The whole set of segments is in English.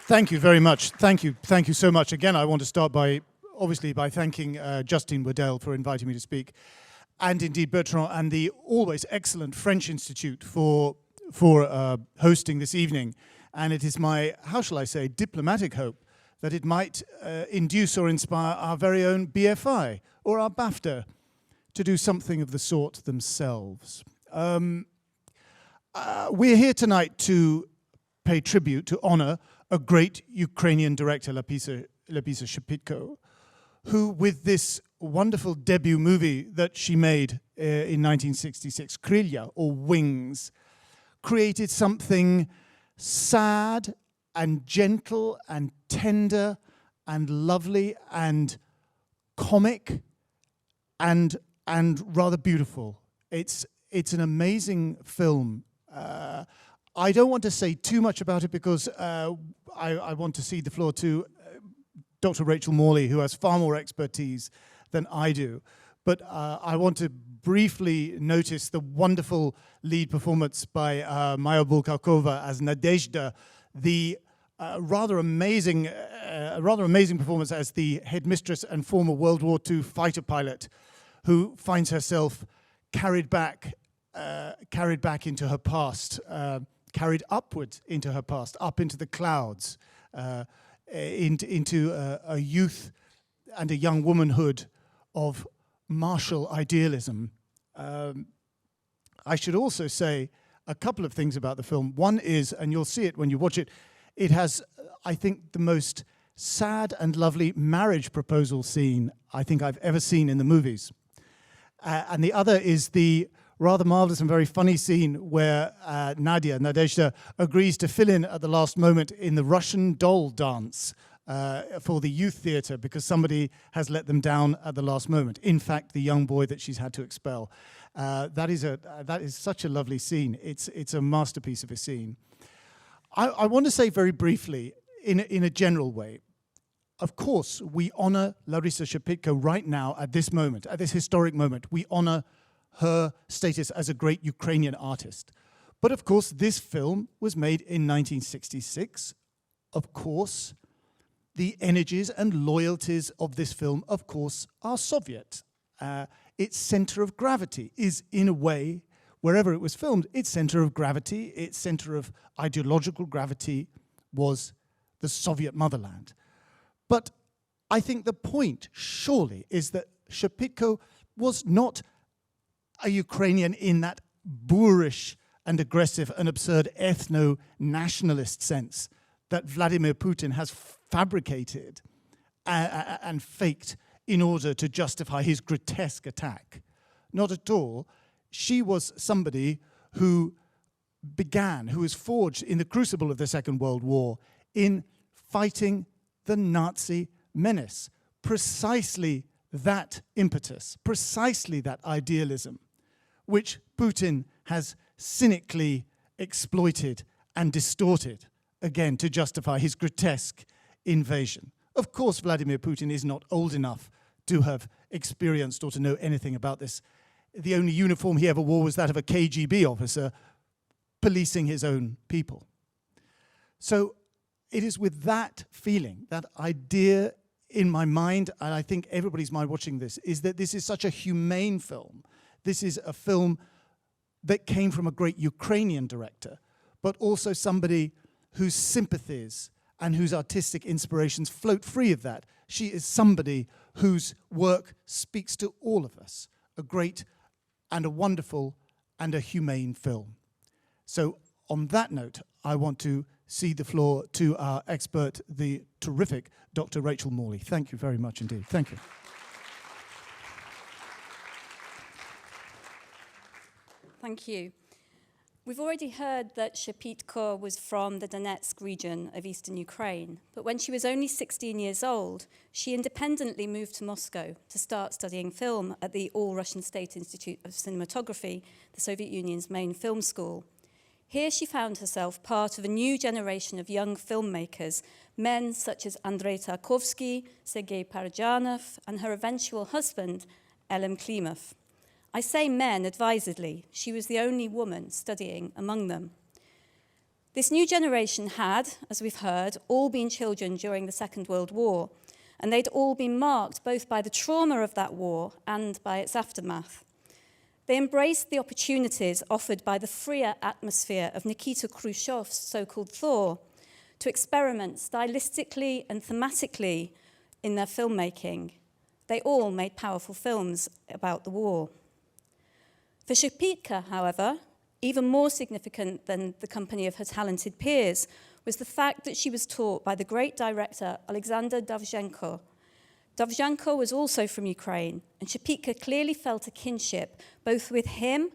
Thank you very much. Thank you so much. Again, I want to start by thanking Justine Waddell for inviting me to speak, and indeed Bertrand and the always excellent French Institute for hosting this evening. And it is my, how shall I say, diplomatic hope that it might induce or inspire our very own BFI or our BAFTA to do something of the sort themselves. We're here tonight to pay tribute, to honor a great Ukrainian director, Lapisa Shepitko, who with this wonderful debut movie that she made in 1966, Krylya, or Wings, created something sad and gentle and tender and lovely and comic and rather beautiful. It's an amazing film. I don't want to say too much about it because I want to cede the floor to Dr. Rachel Morley, who has far more expertise than I do. But I want to briefly notice the wonderful lead performance by Maya Bulkarkova as Nadezhda, the rather amazing performance as the headmistress and former World War II fighter pilot, who finds herself carried back into her past, carried upward into her past, up into the clouds, into a youth and a young womanhood of martial idealism. I should also say a couple of things about the film. One is, and you'll see it when you watch it, it has, I think, the most sad and lovely marriage proposal scene I think I've ever seen in the movies. And the other is the rather marvelous and very funny scene where Nadezhda agrees to fill in at the last moment in the Russian doll dance for the youth theatre because somebody has let them down at the last moment. In fact, the young boy that she's had to expel. That is such a lovely scene. It's a masterpiece of a scene. I want to say very briefly, in a general way, of course, we honor Larisa Shepitko right now at this moment, at this historic moment. We honor her status as a great Ukrainian artist. But of course, this film was made in 1966. Of course, the energies and loyalties of this film, of course, are Soviet. Its center of gravity is, in a way, wherever it was filmed, its center of gravity, its center of ideological gravity was the Soviet motherland. But I think the point, surely, is that Shepitko was not a Ukrainian in that boorish and aggressive and absurd ethno-nationalist sense that Vladimir Putin has fabricated and faked in order to justify his grotesque attack. Not at all. She was somebody who was forged in the crucible of the Second World War in fighting the Nazi menace. Precisely that impetus, precisely that idealism, which Putin has cynically exploited and distorted, again, to justify his grotesque invasion. Of course, Vladimir Putin is not old enough to have experienced or to know anything about this. The only uniform he ever wore was that of a KGB officer policing his own people. So it is with that feeling, that idea in my mind, and I think everybody's mind watching this, is that this is such a humane film. This is a film that came from a great Ukrainian director, but also somebody whose sympathies and whose artistic inspirations float free of that. She is somebody whose work speaks to all of us. A great and a wonderful and a humane film. So on that note, I want to cede the floor to our expert, the terrific Dr. Rachel Morley. Thank you very much indeed. Thank you. Thank you. We've already heard that Shepitko was from the Donetsk region of eastern Ukraine, but when she was only 16 years old, she independently moved to Moscow to start studying film at the All-Russian State Institute of Cinematography, the Soviet Union's main film school. Here she found herself part of a new generation of young filmmakers, men such as Andrei Tarkovsky, Sergei Parajanov, and her eventual husband, Elem Klimov. I say men advisedly. She was the only woman studying among them. This new generation had, as we've heard, all been children during the Second World War, and they'd all been marked both by the trauma of that war and by its aftermath. They embraced the opportunities offered by the freer atmosphere of Nikita Khrushchev's so-called thaw to experiment stylistically and thematically in their filmmaking. They all made powerful films about the war. For Shapitka, however, even more significant than the company of her talented peers was the fact that she was taught by the great director Alexander Dovzhenko. Dovzhenko was also from Ukraine, and Shapitka clearly felt a kinship both with him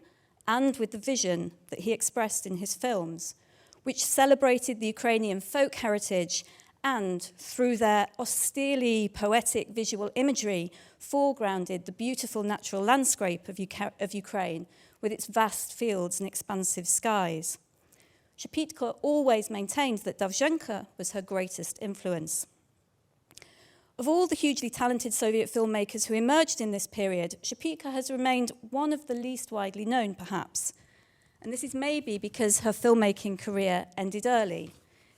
and with the vision that he expressed in his films, which celebrated the Ukrainian folk heritage and, through their austerely poetic visual imagery, foregrounded the beautiful natural landscape of Ukraine with its vast fields and expansive skies. Shapitka always maintained that Dovzhenko was her greatest influence. Of all the hugely talented Soviet filmmakers who emerged in this period, Shapitka has remained one of the least widely known, perhaps. And this is maybe because her filmmaking career ended early.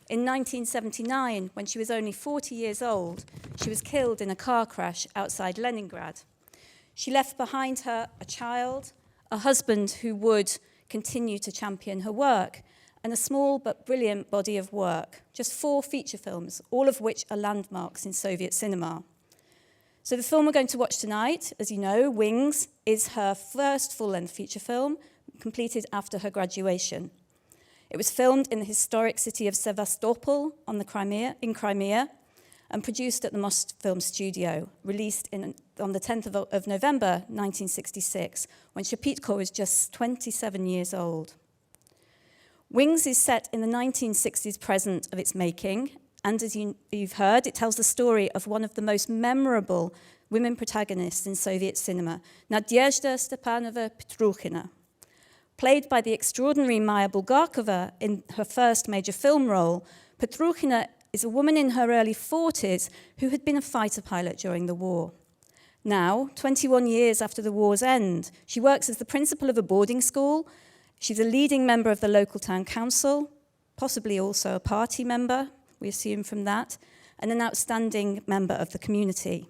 In 1979, when she was only 40 years old, she was killed in a car crash outside Leningrad. She left behind her a child, a husband who would continue to champion her work, and a small but brilliant body of work, just 4 feature films, all of which are landmarks in Soviet cinema. So the film we're going to watch tonight, as you know, Wings, is her first full-length feature film, completed after her graduation. It was filmed in the historic city of Sevastopol in Crimea, and produced at the Mosfilm Studio, released on the 10th of November 1966, when Shapitka was just 27 years old. Wings is set in the 1960s present of its making, and as you've heard, it tells the story of one of the most memorable women protagonists in Soviet cinema, Nadezhda Stephanova Petrukhina. Played by the extraordinary Maya Bulkarkova in her first major film role, Petrukhina is a woman in her early 40s who had been a fighter pilot during the war. Now, 21 years after the war's end, she works as the principal of a boarding school. She's a leading member of the local town council, possibly also a party member, we assume from that, and an outstanding member of the community.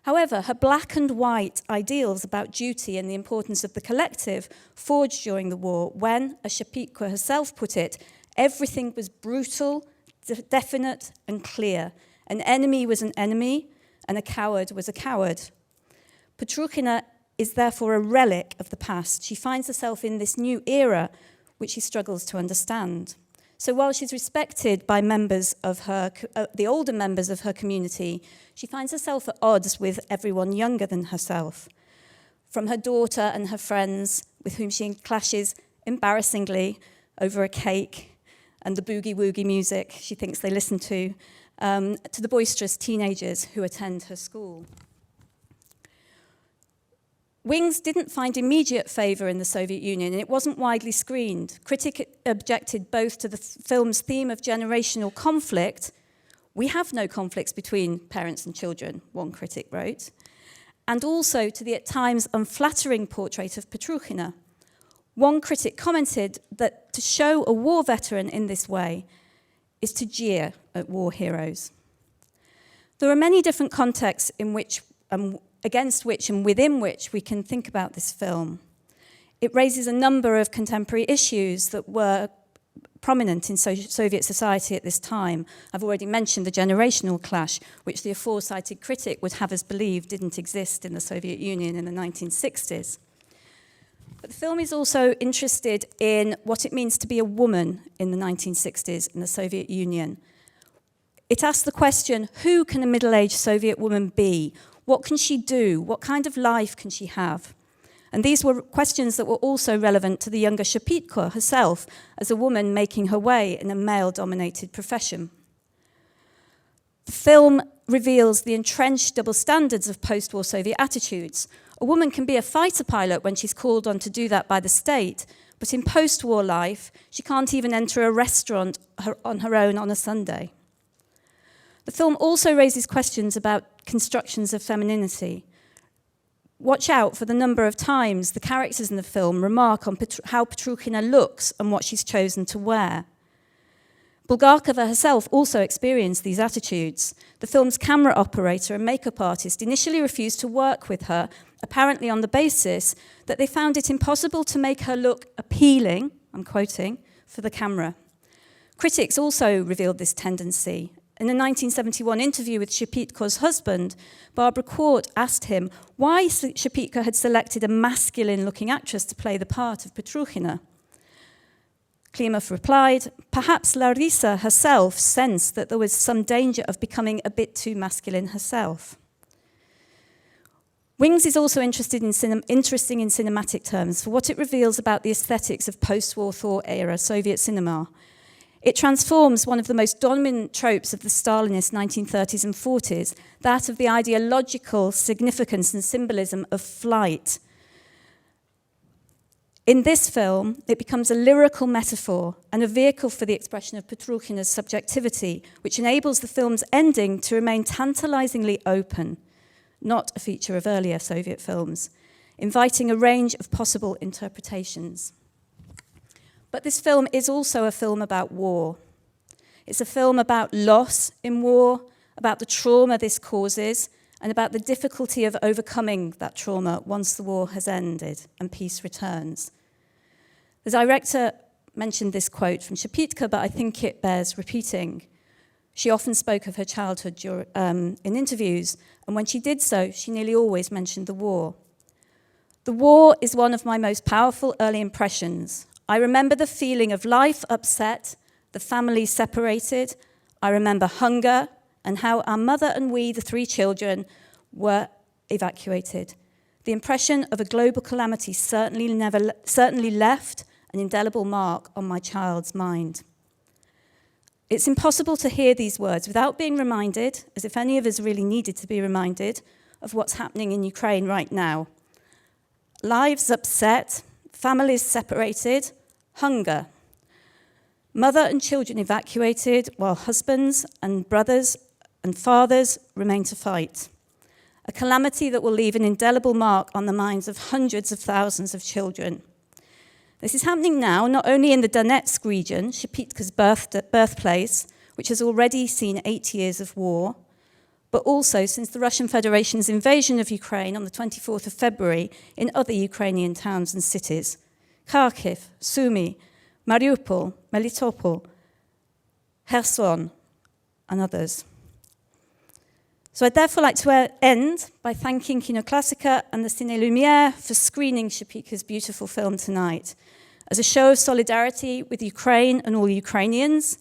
However, her black and white ideals about duty and the importance of the collective forged during the war when, as Shapitka herself put it, everything was brutal, definite and clear. An enemy was an enemy, and a coward was a coward. Petrukhina is therefore a relic of the past. She finds herself in this new era, which she struggles to understand. So while she's respected by members of the older members of her community, she finds herself at odds with everyone younger than herself. From her daughter and her friends, with whom she clashes embarrassingly over a cake and the boogie-woogie music she thinks they listen to the boisterous teenagers who attend her school. Wings didn't find immediate favour in the Soviet Union, and it wasn't widely screened. Critics objected both to the film's theme of generational conflict. We have no conflicts between parents and children, one critic wrote, and also to the at times unflattering portrait of Petrukhina. One critic commented that to show a war veteran in this way is to jeer at war heroes. There are many different contexts in which against which and within which we can think about this film. It raises a number of contemporary issues that were prominent in Soviet society at this time. I've already mentioned the generational clash, which the aforecited critic would have us believe didn't exist in the Soviet Union in the 1960s. But the film is also interested in what it means to be a woman in the 1960s in the Soviet Union. It asks the question, who can a middle-aged Soviet woman be? What can she do? What kind of life can she have? And these were questions that were also relevant to the younger Shapitka herself as a woman making her way in a male-dominated profession. The film reveals the entrenched double standards of post-war Soviet attitudes. A woman can be a fighter pilot when she's called on to do that by the state, but in post-war life, she can't even enter a restaurant on her own on a Sunday. The film also raises questions about constructions of femininity. Watch out for the number of times the characters in the film remark on how Petrukhina looks and what she's chosen to wear. Bulkarkova herself also experienced these attitudes. The film's camera operator and makeup artist initially refused to work with her, apparently on the basis that they found it impossible to make her look appealing, I'm quoting, for the camera. Critics also revealed this tendency. In a 1971 interview with Shepitko's husband, Barbara Court asked him why Shepitko had selected a masculine-looking actress to play the part of Petruchina. Klimov replied, perhaps Larisa herself sensed that there was some danger of becoming a bit too masculine herself. Wings is also interesting in cinematic terms for what it reveals about the aesthetics of post-war Thaw-era Soviet cinema. It transforms one of the most dominant tropes of the Stalinist 1930s and 40s, that of the ideological significance and symbolism of flight. In this film, it becomes a lyrical metaphor and a vehicle for the expression of Petruchina's subjectivity, which enables the film's ending to remain tantalizingly open, not a feature of earlier Soviet films, inviting a range of possible interpretations. But this film is also a film about war. It's a film about loss in war, about the trauma this causes, and about the difficulty of overcoming that trauma once the war has ended and peace returns. The director mentioned this quote from Shepitka, but I think it bears repeating. She often spoke of her childhood in interviews, and when she did so, she nearly always mentioned the war. The war is one of my most powerful early impressions. I remember the feeling of life upset, the family separated. I remember hunger and how our mother and we, the 3 children, were evacuated. The impression of a global calamity certainly left an indelible mark on my child's mind. It's impossible to hear these words without being reminded, as if any of us really needed to be reminded, of what's happening in Ukraine right now. Lives upset, families separated, hunger. Mother and children evacuated while husbands and brothers and fathers remain to fight. A calamity that will leave an indelible mark on the minds of hundreds of thousands of children. This is happening now, not only in the Donetsk region, Shepitka's birthplace, which has already seen 8 years of war, but also since the Russian Federation's invasion of Ukraine on the 24th of February in other Ukrainian towns and cities. Kharkiv, Sumy, Mariupol, Melitopol, Kherson, and others. So I'd therefore like to end by thanking Kino Classica and the Ciné Lumière for screening Shepitka's beautiful film tonight, as a show of solidarity with Ukraine and all Ukrainians,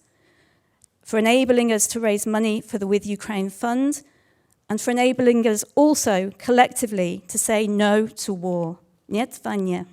for enabling us to raise money for the With Ukraine Fund, and for enabling us also collectively to say no to war. Нет войне.